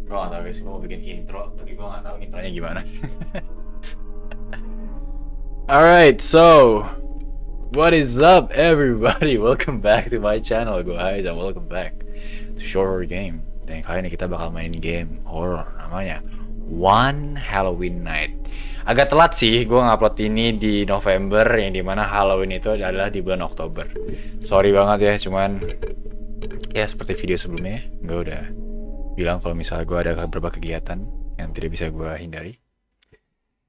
Gue gak tau guys, gue mau bikin intro, tapi gue gak tau intronya gimana. Alright, so what is up everybody? Welcome back to my channel guys, and welcome back to Short Horror Game. Dan kali ini kita bakal mainin game horror namanya One Halloween Night. Agak telat sih, gue ngupload ini di November, yang dimana Halloween itu adalah di bulan Oktober. Sorry banget ya, cuman ya seperti video sebelumnya, gue udah bilang kalau misalnya gue ada beberapa kegiatan yang tidak bisa gue hindari,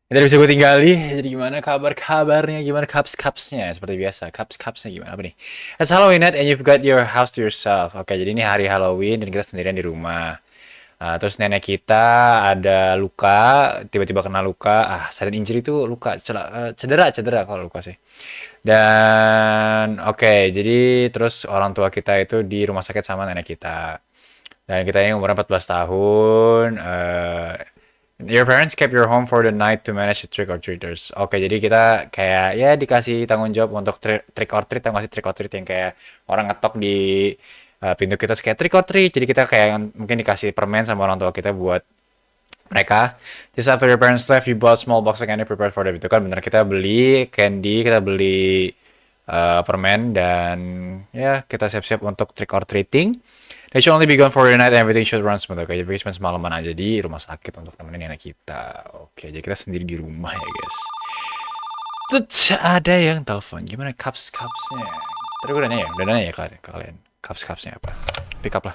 yang tidak bisa gue tinggali. Jadi gimana kabarnya, gimana kapsnya seperti biasa, kapsnya gimana, apa nih? It's Halloween night and you've got your house to yourself. Oke, jadi ini hari Halloween dan kita sendirian di rumah. Terus nenek kita ada luka, tiba-tiba kena luka. Sudden injury itu luka, cedera kalau luka sih. Dan oke, jadi terus orang tua kita itu di rumah sakit sama nenek kita. Dan kita ini umurnya 14 tahun. Your parents kept your home for the night to manage the trick or treaters. Oke, jadi kita kayak ya dikasih tanggung jawab untuk trick or treat. Tahu nggak sih trick or treat yang kayak orang ngetok di pintu kita kayak trick or treat. Jadi kita kayak mungkin dikasih permen sama orang tua kita buat mereka. Just after your parents left, you bought small box of candy prepared for them. Itu kan bener, kita beli candy, kita beli permen, dan ya kita siap-siap untuk trick or treating. They should only be gone for the night and everything should run smooth. Oke, jadi cuma semalaman aja di rumah sakit untuk nemenin nenek kita. Oke, jadi kita sendiri di rumah ya guys. Tuh, ada yang telepon. Gimana kapsnya? Tadi gue udah nanya ya ke kalian. Kapsnya apa? Pick up lah.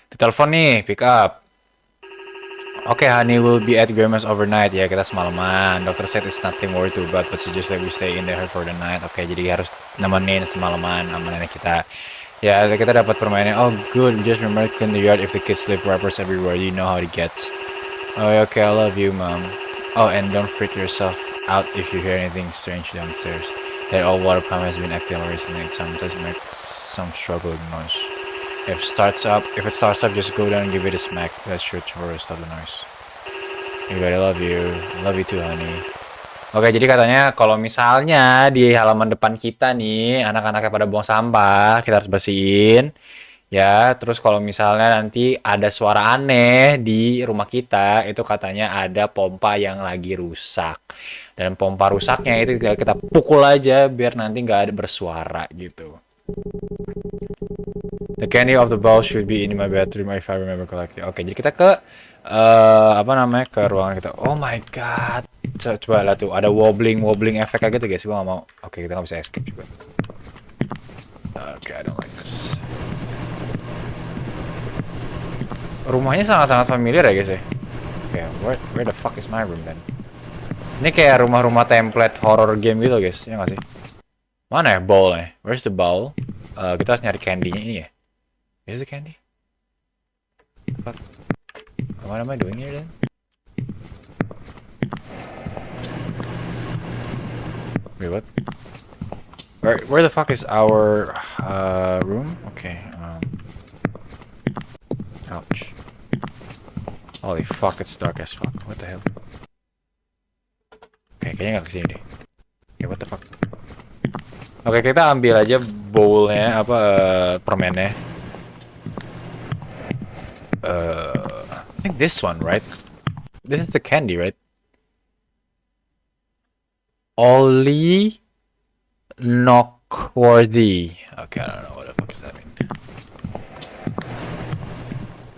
Ditelepon nih, pick up. Oke, honey will be at grandma's overnight. Ya, kita semalaman. Dokter said it's nothing worth to but she just like we stay in there for the night. Oke, jadi harus nemenin semalaman sama nenek kita. Ya, kita dapat permainan. Oh, good. We just remember clean the yard if the kids leave wrappers everywhere. You know how it gets. Oh, okay. I love you, mom. Oh, and don't freak yourself out if you hear anything strange downstairs. That old water pump has been acting recently. It sometimes makes some struggling noise. If it starts up, just go down and give it a smack. That's sure to stop the noise. You gotta love you. Love you too, honey. Oke, jadi katanya kalau misalnya di halaman depan kita nih, anak-anaknya pada buang sampah, kita harus bersihin. Ya, terus kalau misalnya nanti ada suara aneh di rumah kita, itu katanya ada pompa yang lagi rusak. Dan pompa rusaknya itu kita pukul aja biar nanti nggak ada bersuara gitu. The candy of the ball should be in my bedroom if I remember correctly. Oke, jadi kita ke ke ruangan kita. Oh my god. Coba lah tuh, ada wobbling efek kayak gitu guys. Gue gak mau. Oke, kita gak bisa escape juga. Oke, I don't like this. Rumahnya sangat-sangat familiar ya guys ya. Oke, where the fuck is my room then? Ini kayak rumah-rumah template horror game gitu guys, ya gak sih? Mana ya bowlnya? Where's the bowl? Kita harus nyari candy-nya ini ya. Is the candy? Fuck. What am I doing here then? Wait, what? Where the fuck is our room? Okay. Ouch. Holy fuck, it's dark as fuck. What the hell? Okay, kayaknya nggak kesini deh. Okay, what the fuck? Oke, kita ambil aja bowlnya, permennya. I think this one, right? This is the candy, right? Ollie Knockworthy. Okay, I don't know what the fuck is that mean.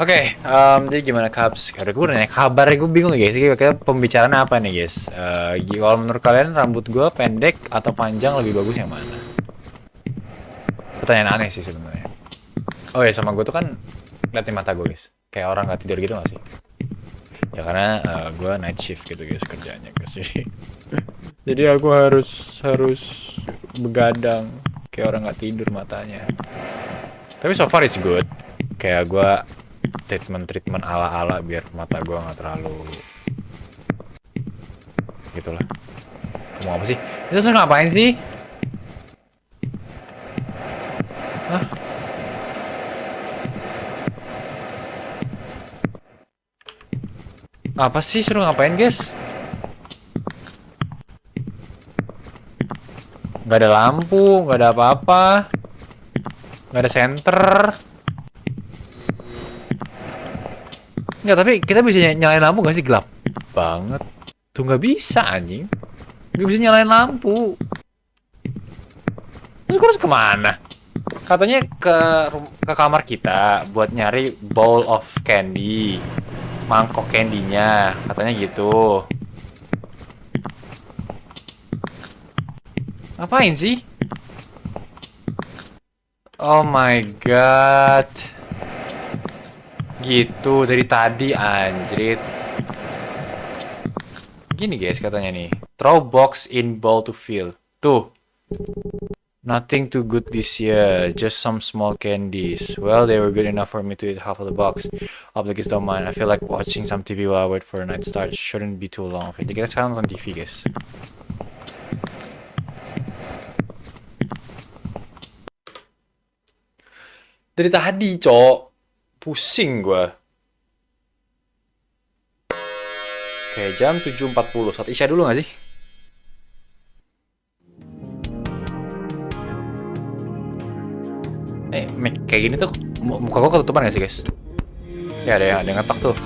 Oke, jadi gimana Cubs? Karena gue nanya kabar, gue bingung guys. Kita pembicaraan apa nih guys? Kalau menurut kalian rambut gue pendek atau panjang lebih bagus yang mana? Pertanyaan aneh sih sebenarnya. Oh ya, sama gue tuh kan liatin mata gue guys. Kayak orang nggak tidur gitu nggak sih? Ya karena gue night shift gitu guys kerjanya guys. Jadi aku harus begadang kayak orang nggak tidur matanya. Tapi so far it's good. Kayak gue treatment ala-ala biar mata gue nggak terlalu gitulah. Mau apa sih? Itu ngapain sih? Hah? Apa sih suruh ngapain guys? Gak ada lampu, gak ada apa-apa, gak ada senter. Enggak, tapi kita bisa nyalain lampu gak sih? Gelap banget. Tuh nggak bisa anjing. Nggak bisa nyalain lampu. Terus gue harus kemana? Katanya ke kamar kita buat nyari bowl of candy. Mangkok candy-nya. Katanya gitu. Ngapain sih? Oh my god. Gitu dari tadi anjrit. Gini guys katanya nih. Throw box in bowl to fill. Tuh. Nothing too good this year. Just some small candies. Well, they were good enough for me to eat half of the box. Hope the kids don't mind. I feel like watching some TV while I wait for a night start. Shouldn't be too long. Jadi kita sekarang nonton TV guys. Dari tadi, cok. Pusing gua. Oke, jam 7.40. Saat Isya dulu gak sih? Kayak gini tuh muka gua ketutupan gak sih, guys? Ya, ada yang ngetok tuh.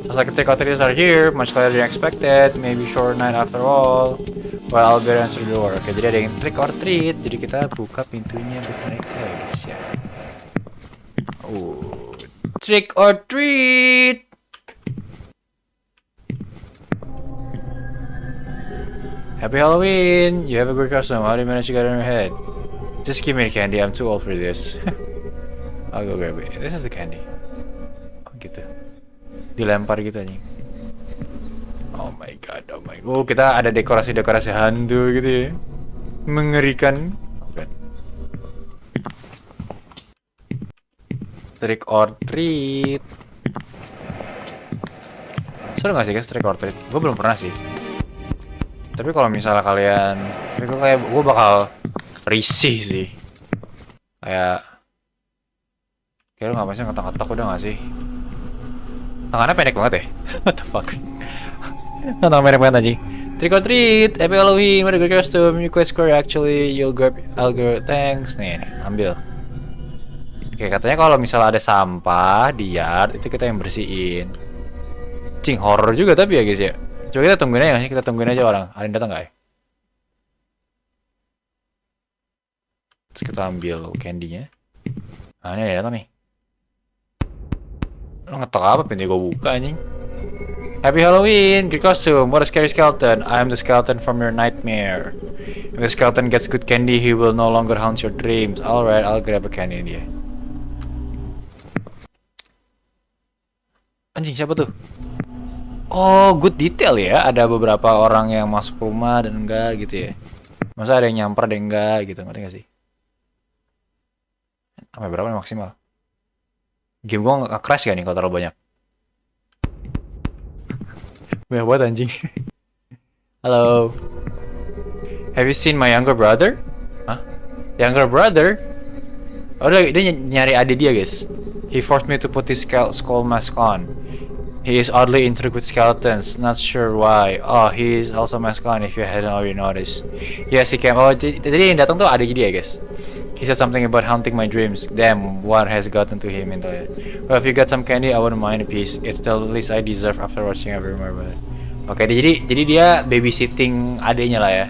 Sounds like the trick-or-treaters are here, much later than expected. Maybe short night after all. Well, I'll better answer the door. Oke, jadi ada yang trick or treat. Jadi kita buka pintunya buat mereka, guys ya. Trick or treat. Happy Halloween. You have a great costume. How do you manage to get it in your head? Just give me the candy. I'm too old for this. I'll go grab it. This is the candy. Oh gitu. Dilempar gitu anjing. Oh my god. Oh my god. Oh, kita ada dekorasi-dekorasi hantu gitu ya. Mengerikan. Trick or treat. Seru gak sih guys trick or treat? Gue belum pernah sih. Tapi kalau misalnya kalian, gue bakal risih sih. Kayak lu gak bisa ngetok-ngetok udah gak sih? Tangannya pendek banget ya? What the fuck? Tangan pendek banget anjing. Trick or treat, happy Halloween, what a good costume. You quite square actually, I'll go, thanks. Nih, ambil. Oke, katanya kalau misalnya ada sampah di yard, itu kita yang bersihin. Cing, horror juga tapi ya guys ya. Coba kita tungguin aja, kita tungguin aja orang. Ada yang datang nggak ya? Terus kita ambil candy-nya. Nah, ini ada yang datang nih. Lo ngetok apa pintu gue buka anjing? Happy Halloween, good costume. What a scary skeleton. I am the skeleton from your nightmare. If the skeleton gets good candy, he will no longer haunt your dreams. Alright, I'll grab a candy in dia. Anjing, siapa tuh? Oh, good detail ya. Ada beberapa orang yang masuk rumah dan enggak gitu ya. Masa ada yang nyamper dan enggak gitu, ngerti gak sih? Sampai berapa nih maksimal? Game gua nggak crash gak nih kalau terlalu banyak? Banyak banget anjing. Halo. Have you seen my younger brother? Hah? Younger brother? Oh, dia nyari adik dia guys. He forced me to put his skull mask on. He is oddly intrigued with skeletons. Not sure why. Oh, he is also mask on if you hadn't already noticed. Yes, he came. Oh, tadi yang datang tuh adik dia guys. He said something about haunting my dreams. Damn, what has gotten to him into it? Well, if you got some candy, I wouldn't mind a piece. It's the least I deserve after watching every member. Oke, jadi dia babysitting adiknya lah ya.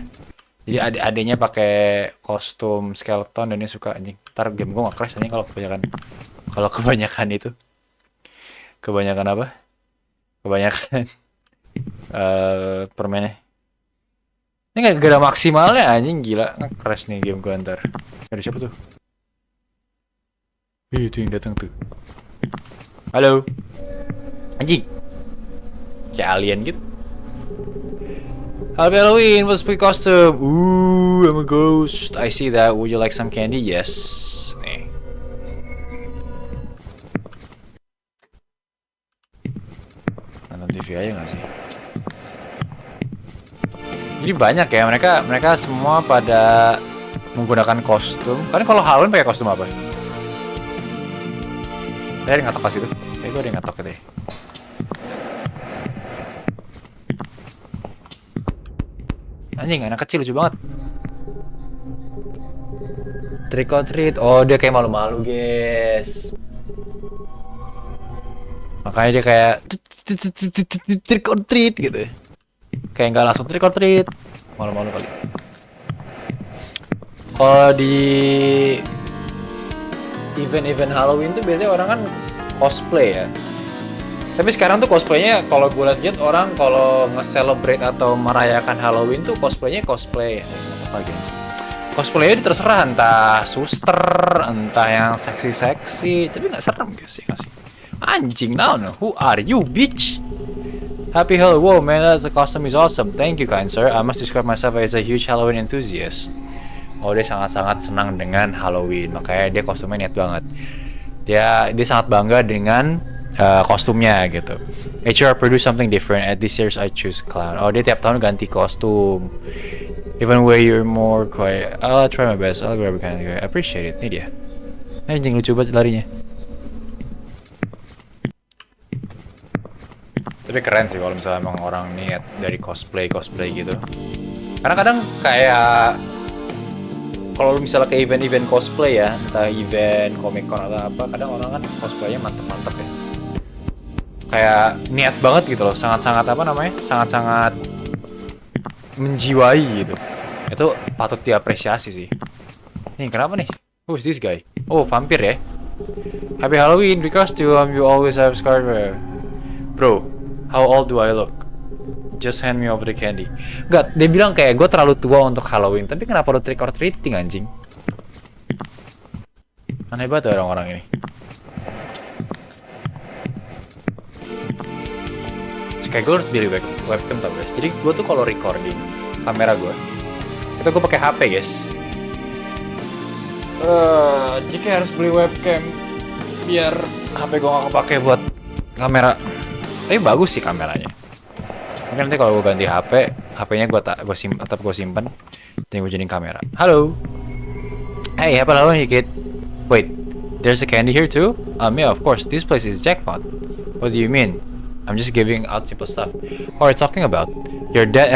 Jadi adiknya pakai kostum skeleton dan dia suka anjing. Ntar game gue nggak crash anjing kalau kebanyakan itu. Kebanyakan apa? Kebanyakan permennya. Ini gak ada maksimalnya anjing, gila. Nge-crash nih game gue ntar. Ada siapa tuh? Itu yang datang tuh. Halo. Anjing. Kayak alien gitu. Happy Halloween, what's my costume? Ooh, I'm a ghost. I see that. Would you like some candy? Yes. Nih. Nonton TV aja gak sih? Jadi banyak ya, mereka semua pada menggunakan kostum. Kalian kalau Halloween pakai kostum apa? Ada yang ngetok pas itu? Kayak gue ada yang ngetok gitu ya. Anjing, anak kecil lucu banget. Trick or treat. Oh, dia kayak malu-malu, guys. Makanya dia kayak trick or treat gitu. Kayak nggak langsung trick or treat. Malu-malu kali. Kalau di event-event Halloween tuh biasanya orang kan cosplay ya. Tapi sekarang tuh cosplaynya kalau gue lihat orang kalau nge-celebrate atau merayakan Halloween tuh cosplaynya cosplay apa gitu. Cosplaynya terserah entah suster, entah yang seksi-seksi, tapi nggak serem guys ya nggak sih? Anjing, now who are you, bitch? Happy Halloween, wow man, the costume is awesome. Thank you kind sir. I must describe myself as a huge Halloween enthusiast. Oh dia sangat-sangat senang dengan Halloween, makanya dia kostumnya niat banget. Dia sangat bangga dengan kostumnya gitu. Each year I produce something different. At this year's I choose clown. Oh dia tiap tahun ganti kostum. Even way you're more quiet. I'll try my best. I'll grab a kind of I appreciate it. Ini dia. Anjing lucu banget larinya. Tapi keren sih kalau misalnya emang orang niat dari cosplay gitu. Karena kadang kayak kalau misalnya ke event-event cosplay ya, entah event Comic Con atau apa, kadang orang kan cosplaynya mantep-mantep ya. Kayak niat banget gitu loh, sangat-sangat apa namanya? Sangat-sangat menjiwai gitu. Itu patut diapresiasi sih. Nih kenapa nih? Who's this guy? Oh vampir ya. Happy Halloween because you always have scar. Bro, how old do I look? Just hand me over the candy. Enggak, dia bilang kayak gue terlalu tua untuk Halloween. Tapi kenapa lo trick or treating anjing? Aneh banget orang-orang ini. Kayak gue harus beli webcam tau guys. Jadi gue tuh kalau recording kamera gue itu gue pakai HP guys. Jadi kayak harus beli webcam biar HP gue gak kepake buat kamera. Tapi bagus sih kameranya. Mungkin nanti kalau gue ganti HP, HP-nya gue simpan, dan gue jadiin kamera. Halo. Hey, happy Halloween kid. Wait, there's a candy here too? Yeah, of course. This place is jackpot. What do you mean? I'm just giving out simple stuff. What are you talking about? Your dad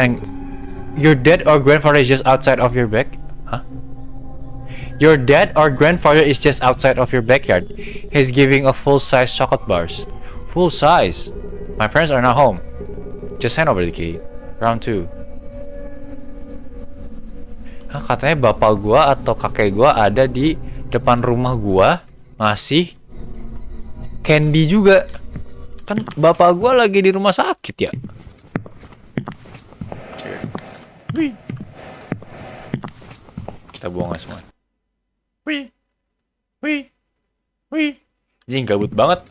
or grandfather is just outside of your back? Huh? Your dad or grandfather is just outside of your backyard. He's giving a full-size chocolate bars. Full size? My parents are not home. Just hand over the key. Round 2. Nah, katanya bapak gua atau kakek gua ada di depan rumah gua ngasih candy juga. Kan bapak gua lagi di rumah sakit ya. Wih. Kita buang semua. Wih. Wih. Wih. Jadi gabut banget.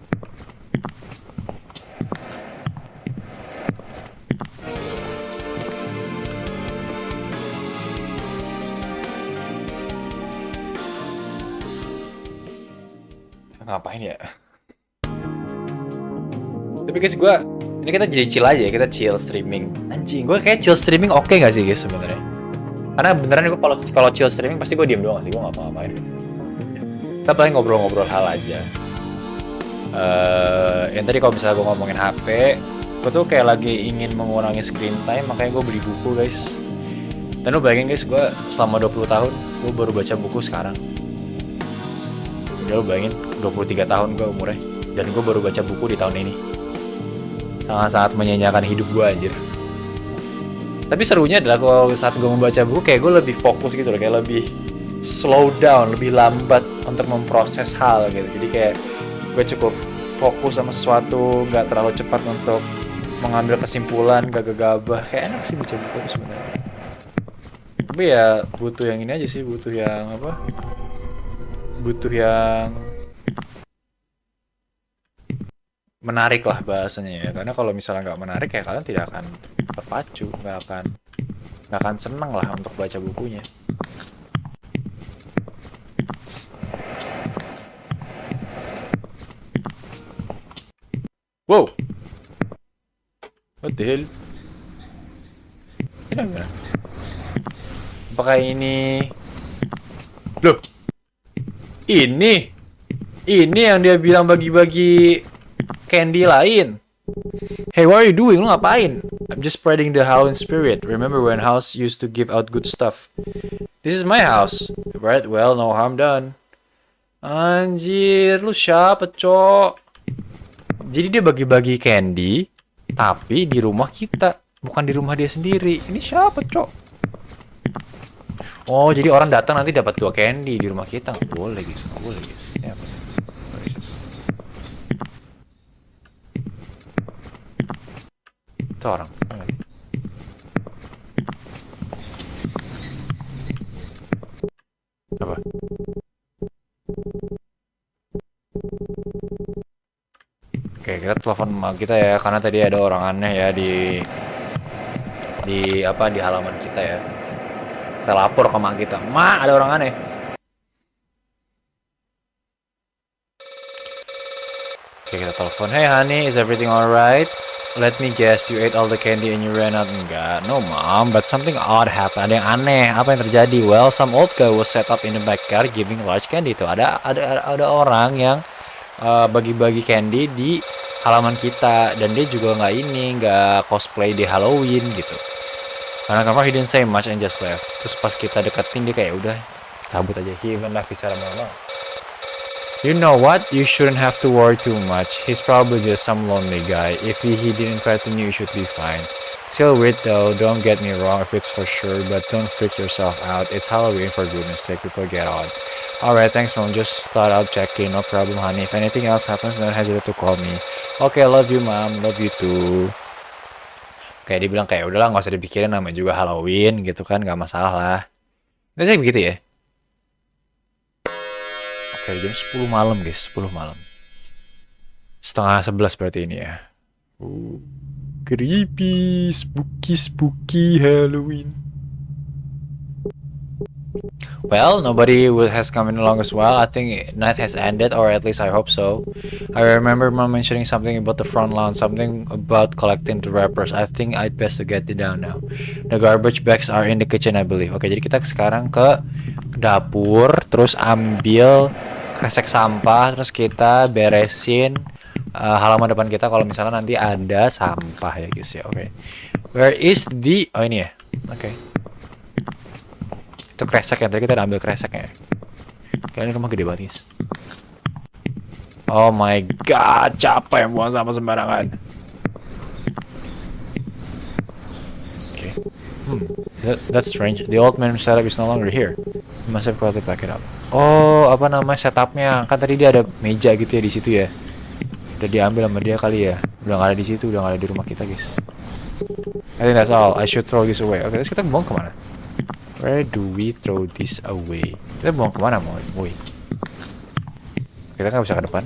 Ngapain ya? Tapi guys, ini kita jadi chill aja ya, kita chill streaming. Anjing, gue kayak chill streaming oke nggak sih guys sebenarnya? Karena beneran gue kalau chill streaming pasti gue diem doang sih, gue nggak apa-apain. Kita paling ngobrol-ngobrol hal aja. Yang tadi kalau misalnya gue ngomongin HP, gue tuh kayak lagi ingin mengurangi screen time, makanya gue beli buku guys. Dan lu bayangin guys, gue selama 20 tahun gue baru baca buku sekarang. Ya lu bayangin 23 tahun gue umurnya, dan gue baru baca buku di tahun ini. Sangat-sangat menyanyiakan hidup gue anjir. Tapi serunya adalah kalau saat gue membaca buku kayak gue lebih fokus gitu loh, kayak lebih slow down, lebih lambat untuk memproses hal gitu. Jadi kayak gue cukup fokus sama sesuatu, gak terlalu cepat untuk mengambil kesimpulan, gak gegabah. Kayak enak sih baca buku itu sebenarnya. Tapi ya butuh yang ini aja sih, butuh yang apa? Butuh yang menarik lah bahasanya ya, karena kalau misalnya nggak menarik ya kalian tidak akan terpacu, nggak akan seneng lah untuk baca bukunya. Wow, what the hell? Ini apakah ini? Loh, ini yang dia bilang bagi-bagi candy lain. Hey, what are you doing? Lu ngapain? I'm just spreading the Halloween spirit. Remember when house used to give out good stuff? This is my house. Right? Well, no harm done. Anjir, lu siapa, cok? Jadi dia bagi-bagi candy, tapi di rumah kita, bukan di rumah dia sendiri. Ini siapa, Cok? Oh, jadi orang datang nanti dapat 2 candy di rumah kita. Nggak boleh, guys. Nggak boleh, guys. Ini apa? What is this? Itu orang. Apa? Oke, kita telepon emak kita ya, karena tadi ada orang aneh ya di apa di halaman kita ya. Kita lapor ke emak kita. "Mak, ada orang aneh." Oke, kita telepon. "Hey honey, is everything alright? Let me guess, you ate all the candy and you ran out." "Enggak, no mom, but something odd happened." Ada yang aneh. Apa yang terjadi? "Well, some old guy was set up in the backyard giving large candy." Tuh ada orang yang bagi-bagi candy di halaman kita, dan dia juga nggak cosplay di Halloween gitu. Karena kenapa he didn't say much and just left. Terus pas kita deketin dia kayak udah cabut aja. He even left his ceremony alone. "You know what? You shouldn't have to worry too much. He's probably just some lonely guy. If he didn't threaten you, you should be fine. Still weird though, don't get me wrong if it's for sure, but don't freak yourself out. It's Halloween, for goodness sake, people get odd." "Alright, thanks mom, just thought I'd check in, no problem honey. If anything else happens, don't hesitate to call me." "Okay, love you mom, love you too." Kayak dia bilang kayak udahlah nggak usah dipikirin, namanya juga Halloween gitu kan, nggak masalah lah. Biasanya begitu ya. Oke, jam 10 malam guys, 10 malam. Setengah 11 berarti ini ya. Creepy, spooky Halloween. Well, nobody has come in along as well. I think night has ended, or at least I hope so. I remember mom mentioning something about the front lawn, something about collecting the wrappers. I think I'd best to get it down now. The garbage bags are in the kitchen, I believe. Oke, jadi kita sekarang ke dapur, terus ambil kresek sampah, terus kita beresin halaman depan kita kalau misalnya nanti ada sampah ya guys ya. Oke. Where is the... Oh ini ya. Oke. Itu kresek ya, tadi kita udah ambil kreseknya. Kayaknya rumah gede banget guys. Oh my god, capek yang buang sampah sembarangan. Okay. That's strange. The old man setup is no longer here. He must have probably packed it up. Oh, apa namanya setupnya? Kan tadi dia ada meja gitu ya di situ ya. Udah diambil sama dia kali ya. Udah nggak ada di situ, udah nggak ada di rumah kita guys. I think that's all. I should throw this away. Oke, terus kita buang kemana? Where do we throw this away? Kita buang kemana mau? Woi. Kita nggak bisa ke depan.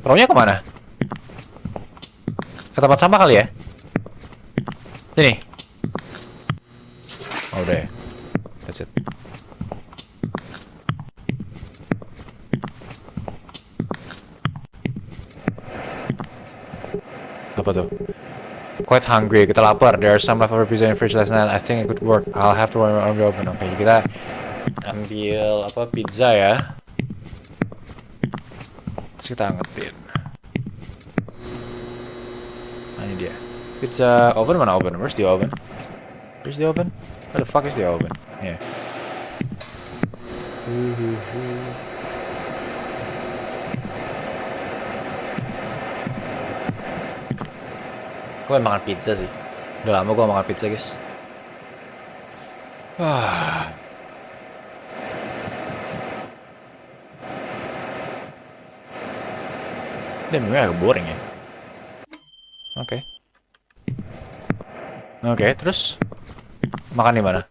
Taruhnya kemana? Ke tempat sampah kali ya? Sini. Oh, udah ya. That's it. Apa tuh? Quite hungry, kita lapar. There are some leftover pizza in the fridge last night. I think it could work. I'll have to open. Oke, kita ambil apa pizza ya. Terus kita angetin. Nah, ini dia. Pizza oven mana oven? Where's the oven? Where's the oven? Where the fuck is the oven? Yeah. Gue makan pizza sih. Udah lama gue makan pizza guys. Ini memang agak boring ya. Oke, terus makan di mana?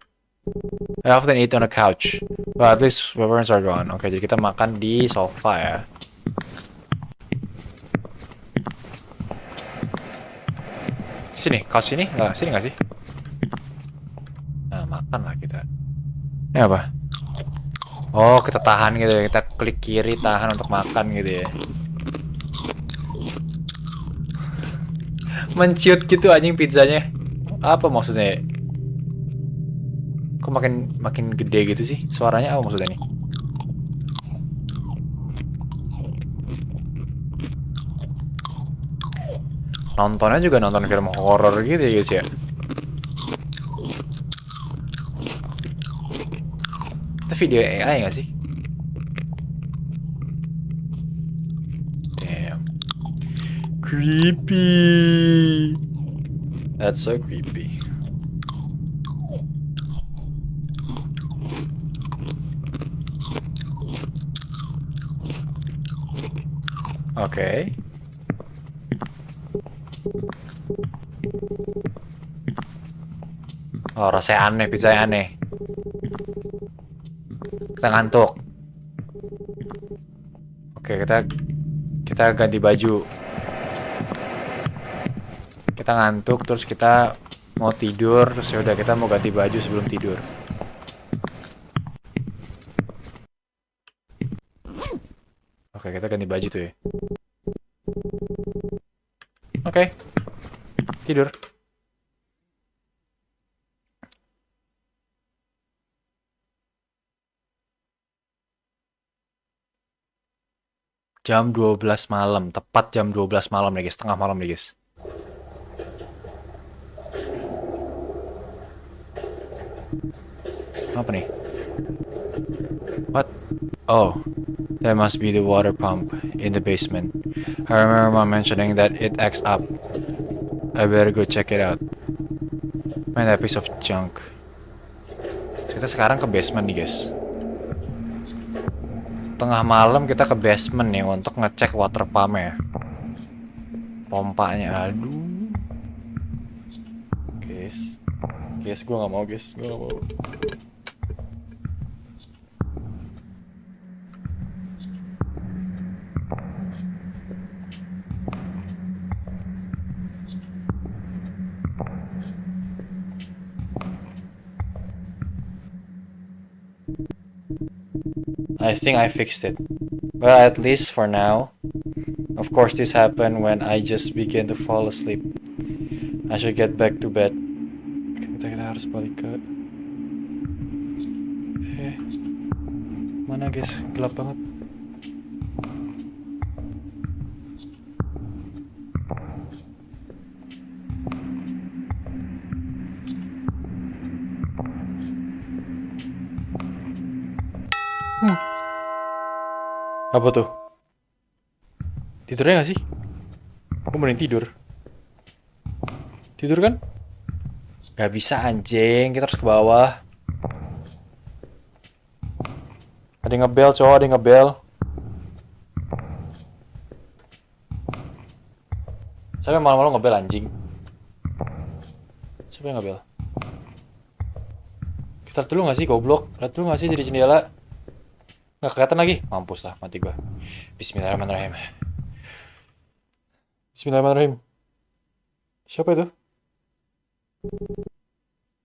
I often eat on a couch, but at least my parents are gone. Oke, jadi kita makan di sofa ya. Sini, kaos sini nggak sih? Nah, makan lah kita. Ini apa? Oh, kita tahan gitu ya. Kita klik kiri tahan untuk makan gitu ya. Menciut gitu anjing pizzanya. Apa maksudnya? Kok makin gede gitu sih? Suaranya apa maksudnya nih? Nontonnya juga nonton film horor gitu ya guys ya. Itu video AI nggak sih? creepy. That's so creepy. Oke. Oh, rasanya aneh, pizzanya aneh. Kita ngantuk. Oke, kita ganti baju. Kita ngantuk, terus kita mau tidur, terus ya udah kita mau ganti baju sebelum tidur. Oke, kita ganti baju tuh ya. Oke. Tidur. Jam 12 malam, tepat jam 12 malam nih guys, tengah malam nih guys. Apa nih? What? Oh, that must be the water pump in the basement. I remember mom mentioning that it acts up. I better go check it out. Man, that piece of junk. Kita sekarang ke basement nih guys. Tengah malam kita ke basement nih untuk ngecek water pump ya. Pompanya, aduh. Guys, gue nggak mau guys, gue nggak mau. I think I fixed it. Well, at least for now. Of course, this happened when I just began to fall asleep. I should get back to bed. Kita harus balik ke... mana guys? Gelap banget. Apa tuh? Tidurnya gak sih? Gue mending tidur. Tidur kan? Gak bisa anjing, kita harus ke bawah. Ada yang ngebel cowok, ada yang ngebel. Siapa yang malam-malam ngebel anjing? Siapa yang ngebel? Kita lihat dulu gak sih goblok? Lihat dulu gak sih dari jendela? Nggak kelihatan lagi? Mampus lah, mati gua. Bismillahirrahmanirrahim. Bismillahirrahmanirrahim. Siapa itu?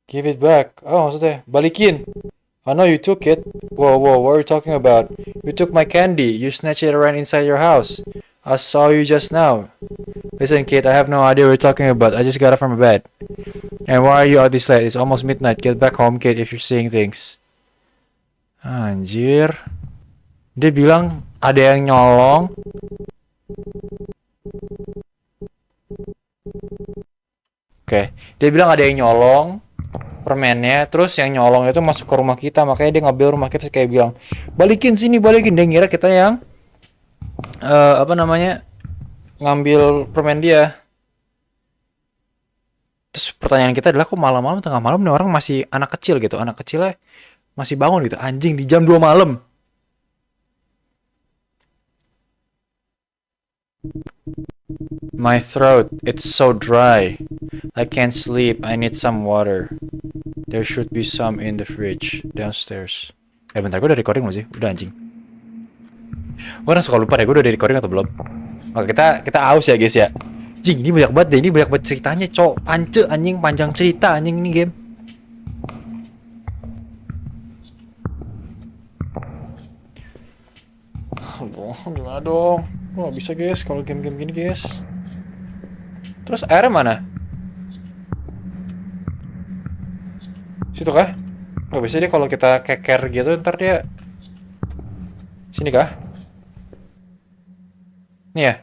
Give it back. Oh, maksudnya balikin. I know you took it. Whoa, what are you talking about? You took my candy. You snatched it around inside your house. I saw you just now. Listen, kid, I have no idea what you're talking about. I just got up from bed. And why are you out this late? It's almost midnight. Get back home, kid, if you're seeing things. Anjir. Dia bilang ada yang nyolong. Oke, dia bilang ada yang nyolong permennya, terus yang nyolong itu masuk ke rumah kita, makanya dia ngambil rumah kita, kayak bilang, balikin sini, balikin. Dia ngira kita yang ngambil permen dia. Terus pertanyaan kita adalah, kok malam-malam, tengah malam nih orang masih anak kecil gitu, anak kecilnya masih bangun gitu, anjing di jam 2 malam. My throat, it's so dry. I can't sleep. I need some water. There should be some in the fridge downstairs. Bentar, gue udah recording belum sih? Udah anjing. Gue orang suka lupa deh, gue udah recording atau belum? Oke, kita aus ya guys ya. Jing, ini banyak banget deh, ini banyak banget ceritanya, cok. Pance anjing, panjang cerita anjing ini game. Aduh, gimana dong? Gue gak bisa guys kalau game-game gini guys. Terus airnya mana? Situ kah? Gak bisa dia kalau kita keker gitu ntar dia. Sini kah? Nih ya.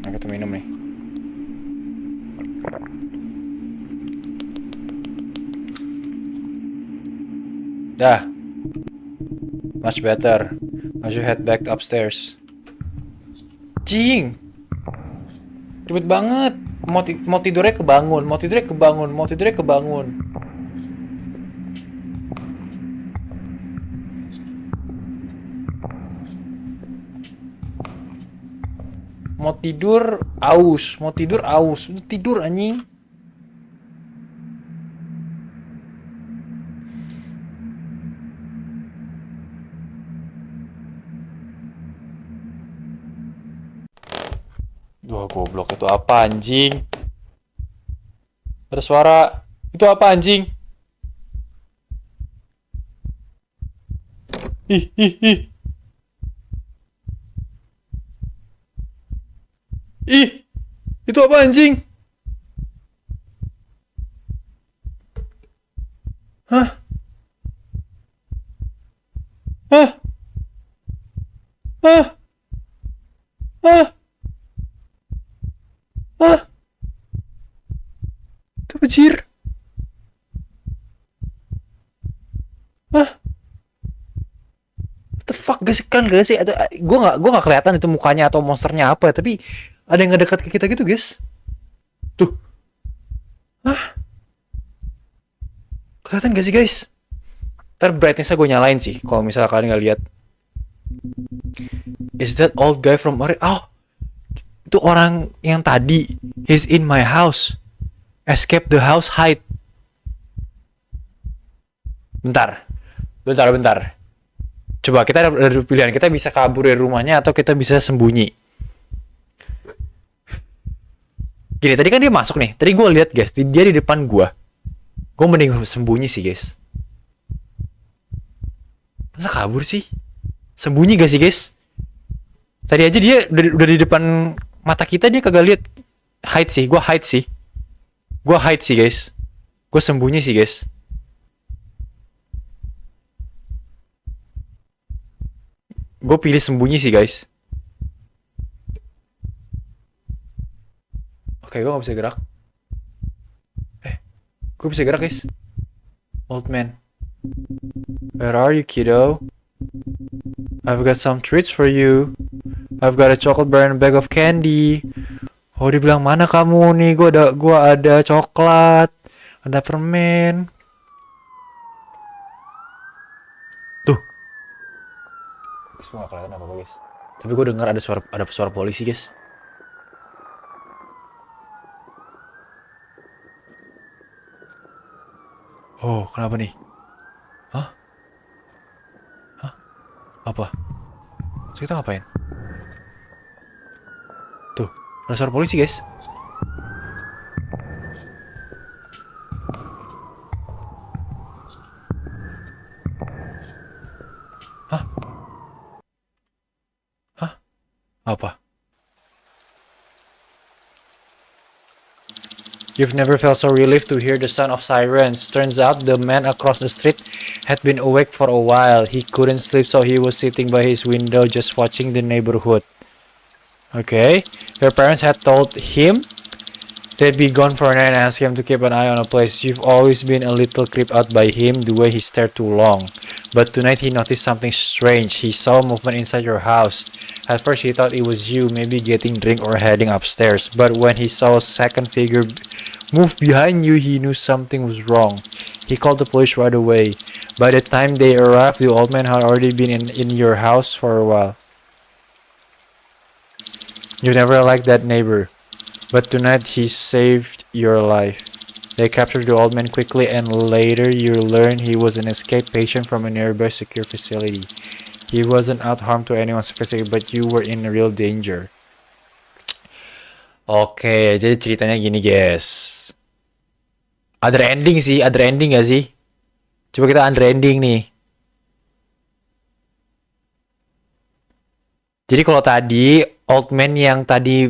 Nah kita minum nih. Dah. Much better. I should head back upstairs. Cing, ribet banget. Mau tidurnya kebangun, mau tidurnya kebangun, mau tidurnya kebangun. Mau tidur aus, mau tidur aus, udah tidur anjing. Duh, goblok, itu apa anjing? Ada suara. Itu apa anjing? Ih, ih, ih. Ih, itu apa anjing? Hah? Hah? Hah? Hah? Hah? Itu bajir. Hah? What the fuck, guys, kan gak sih? Atau gue nggak kelihatan itu mukanya atau monsternya apa, tapi ada yang ngedekat ke kita gitu, guys. Tuh. Hah? Kelihatan gak sih, guys? Ntar brightness-nya gue nyalain sih, kalau misalnya kalian nggak lihat. Is that old guy from Ori? Oh, itu orang yang tadi. He's in my house. Escape the house, hide. Bentar. Coba, kita ada dua pilihan. Kita bisa kabur dari rumahnya atau kita bisa sembunyi. Gini, tadi kan dia masuk nih. Tadi gue lihat, guys, dia di depan gue. Gue mending sembunyi sih, guys. Masa kabur sih? Sembunyi gak sih, guys? Tadi aja dia udah di depan mata kita, dia kagak lihat. Hide sih, gue hide sih. Guys. Gue sembunyi sih, guys. Gue pilih sembunyi sih, guys. Oke, gue gak bisa gerak. Gue bisa gerak, guys. Old man. Where are you, kiddo? I've got some treats for you. I've got a chocolate bar and a bag of candy. Oh, dia bilang, mana kamu nih? Gua ada coklat, ada permen. Tuh. Semua gak kelihatan apa-apa, guys. Tapi gue dengar ada suara polisi, guys. Oh, kenapa nih? Hah? Apa? So, kita ngapain? Tuh, ada suara polisi, guys. Hah? Apa? You've never felt so relieved to hear the sound of sirens. Turns out the man across the street had been awake for a while. He couldn't sleep, so he was sitting by his window just watching the neighborhood. Okay. Your parents had told him they'd be gone for a night and asked him to keep an eye on a place. You've always been a little creeped out by him, the way he stared too long. But tonight he noticed something strange. He saw movement inside your house. At first he thought it was you, maybe getting drink or heading upstairs. But when he saw a second figure move behind you, he knew something was wrong. He called the police right away. By the time they arrived, the old man had already been in your house for a while. You never liked that neighbor, but tonight he saved your life. They captured the old man quickly, and later you learned he was an escaped patient from a nearby secure facility. He wasn't out harm to anyone specific, but you were in real danger. Oke, jadi ceritanya gini, guys. Ada ending gak sih? Coba kita under ending nih. Jadi kalau tadi old man yang tadi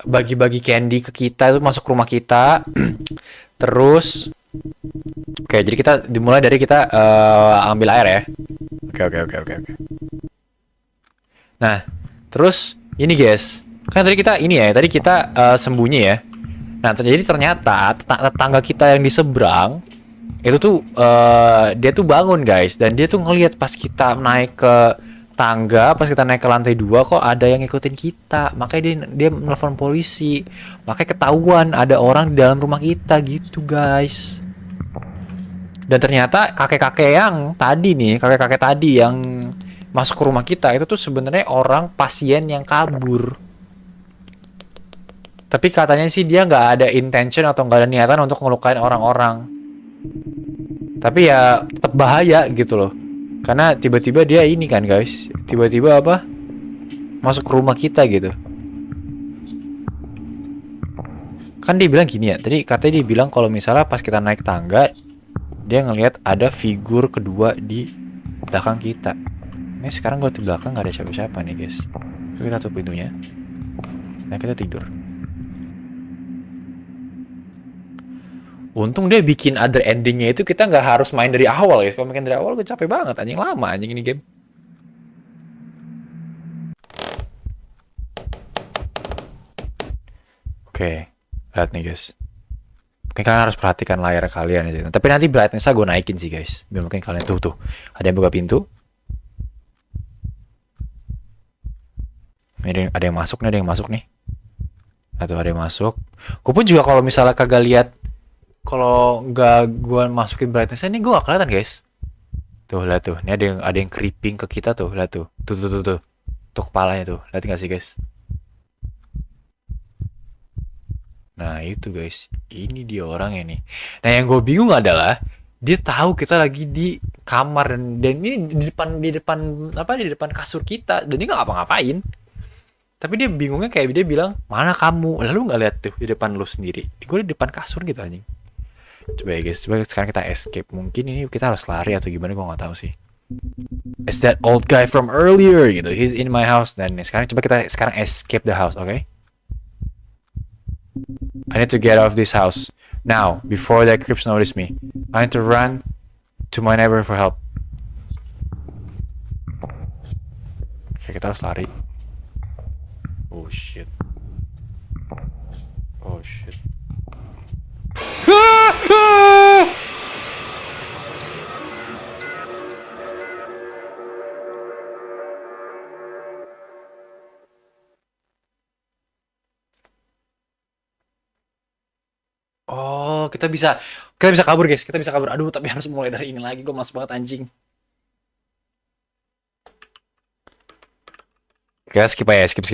bagi-bagi candy ke kita itu masuk rumah kita. Terus oke, jadi kita dimulai dari kita ambil air ya. Oke. Nah, terus ini guys, kan tadi kita sembunyi ya. Nah, jadi ternyata tetangga kita yang di seberang Itu tuh dia tuh bangun guys, dan dia tuh ngelihat pas kita naik ke tangga, pas kita naik ke lantai 2 kok ada yang ngikutin kita. Makanya dia nelfon polisi. Makanya ketahuan ada orang di dalam rumah kita gitu guys. Dan ternyata kakek-kakek yang tadi nih, kakek-kakek tadi yang masuk ke rumah kita itu tuh sebenarnya orang pasien yang kabur. Tapi katanya sih dia nggak ada intention atau nggak ada niatan untuk ngelukain orang-orang. Tapi ya tetap bahaya gitu loh. Karena tiba-tiba dia ini kan guys, tiba-tiba apa? Masuk ke rumah kita gitu. Kan dia bilang gini ya, tadi katanya dia bilang kalau misalnya pas kita naik tangga, dia ngelihat ada figur kedua di belakang kita. Ini sekarang gue di belakang nggak ada siapa-siapa nih guys. Kita tutup pintunya. Nah kita tidur. Untung dia bikin other endingnya itu kita nggak harus main dari awal guys. Kalau main dari awal gue capek banget, anjing lama anjing ini game. Oke, lihat nih guys. Mungkin kalian harus perhatikan layar kalian ya. Tapi nanti brightness-nya gue naikin sih guys. Biar mungkin kalian tuh. Ada yang buka pintu. Ada yang masuk nih, ada yang masuk nih. Atau ada yang masuk. Gue pun juga kalau misalnya kagak lihat, kalau nggak gue masukin brightness-nya ini gue gak kelihatan guys. Tuh lihat tuh, ini ada yang creeping ke kita tuh, lihat tuh. Tuh. Tuh kepalanya tuh. Lihat nggak sih guys? Nah itu guys, ini dia orangnya nih. Nah yang gue bingung adalah dia tahu kita lagi di kamar, dan ini di depan apa, di depan kasur kita, dan dia nggak ngapa-ngapain. Tapi dia bingungnya kayak dia bilang mana kamu, lalu nggak lihat tuh di depan lu sendiri. Gue di depan kasur gitu anjing. Coba ya guys, coba sekarang kita escape. Mungkin ini kita harus lari atau gimana, gue nggak tahu sih. It's that old guy from earlier gitu. He's in my house. Dan sekarang coba kita sekarang escape the house, oke? Okay? I need to get out of this house now before the creeps notice me. I need to run to my neighbor for help. Oke, kita harus lari. Oh shit. Oh shit. Oh, kita bisa kabur guys, kita bisa kabur. Aduh, tapi harus mulai dari ini lagi. Gue males banget anjing. Oke, skip aja, skip.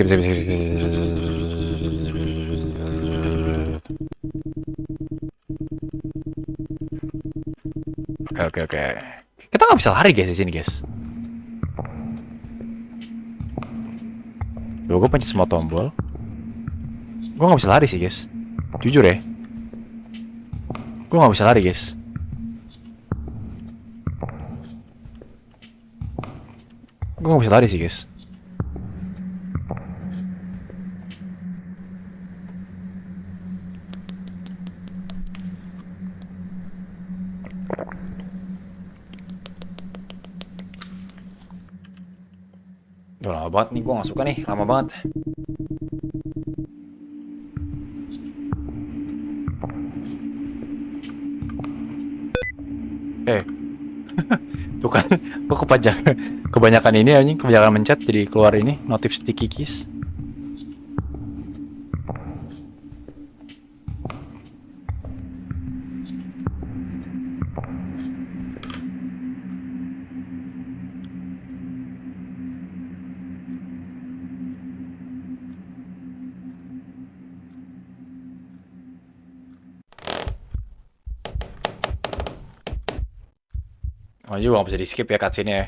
Oke. Kita nggak bisa lari guys di sini guys. Gue pencet semua tombol. Gue nggak bisa lari sih guys. Jujur ya. Gue nggak bisa lari guys. Gue nggak bisa lari sih guys. Udah lama banget nih, gue gak suka nih, lama banget. Tuh kan, gue kebanyakan ini anjing, kebanyakan mencet jadi keluar ini notif sticky keys. Oh juga gak bisa di skip ya cutscene ya.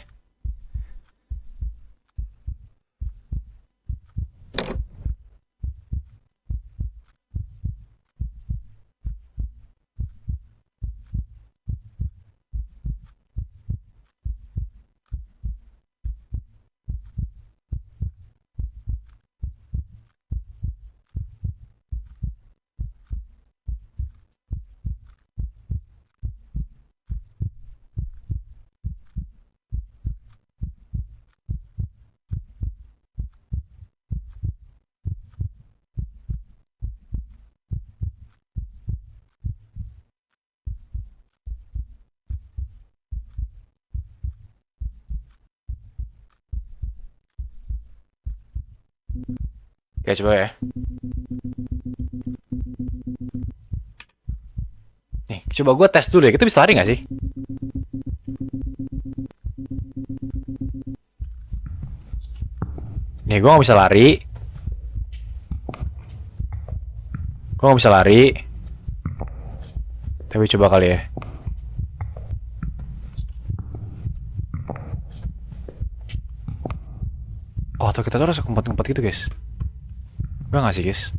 Oke, coba ya. Nih, coba gue tes dulu ya. Kita bisa lari nggak sih? Nih, gue nggak bisa lari. Gue nggak bisa lari. Tapi coba kali ya. Oh, atau kita tuh harus ke tempat-tempat gitu, guys. Enggak nggak sih, guys?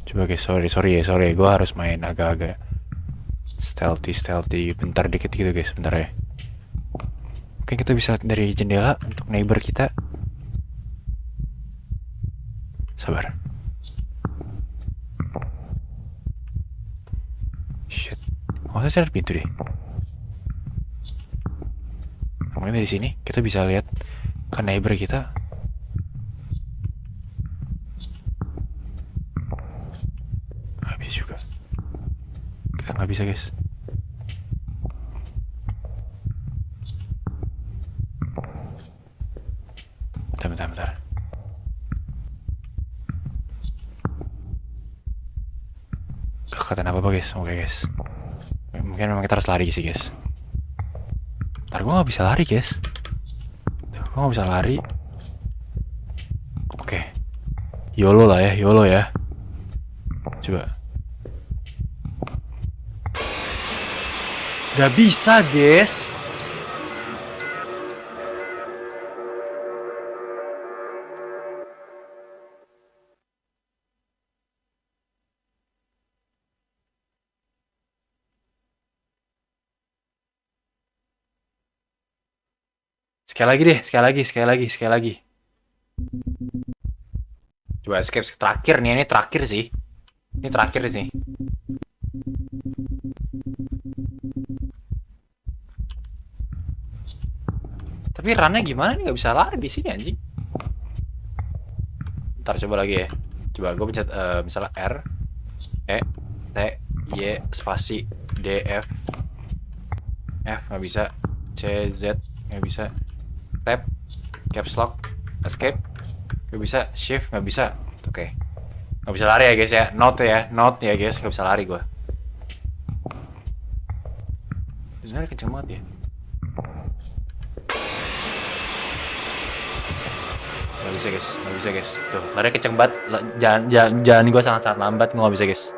Coba guys, sorry ya, gue harus main agak-agak stealthy. Bentar dikit gitu guys, bentar ya. Mungkin kita bisa dari jendela untuk neighbor kita. Sabar. Shit. Oh, saya cari pintu deh. Mungkin dari sini kita bisa lihat ke neighbor kita. Nggak bisa juga. Kita nggak bisa guys. Bentar. Kekatan apa guys? Oke guys. Mungkin memang kita harus lari sih guys. Ntar gue nggak bisa lari guys. Gue nggak bisa lari. Oke. YOLO ya. Coba. Gak bisa guys. Sekali lagi. Coba escape terakhir nih, ini terakhir sih. Tapi runnya gimana nih, nggak bisa lari di sini anjing. Ntar coba lagi ya. Coba gue pencet misalnya R E T Y spasi D F nggak bisa, C Z nggak bisa, tab caps lock escape nggak bisa, shift nggak bisa. Oke. Nggak bisa lari ya guys ya, note ya guys, nggak bisa lari gue. Sebenarnya kenceng banget ya. Nggak bisa guys. Tuh, lari kenceng banget. Jalan gue sangat lambat, gue nggak bisa guys.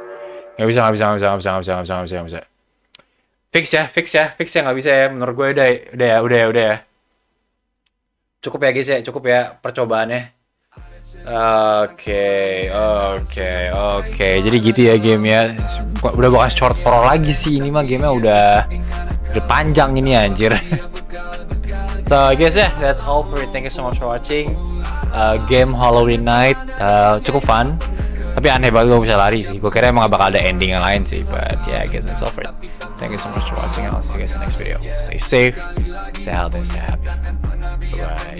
Nggak bisa. Fix ya, nggak bisa ya. Menurut gue udah ya. Cukup ya guys ya, percobaannya. Oke. Jadi gitu ya game ya. Udah bukan short pro lagi sih, ini mah gamenya udah panjang ini anjir. So I guess that's all for it. Thank you so much for watching. Game Halloween Night cukup fun. Tapi aneh banget gue bisa lari sih. Gue kira emang gak bakal ada ending yang lain sih. But yeah, I guess that's all for it. Thank you so much for watching. I'll see you guys in the next video. Stay safe, stay healthy, stay happy. Bye.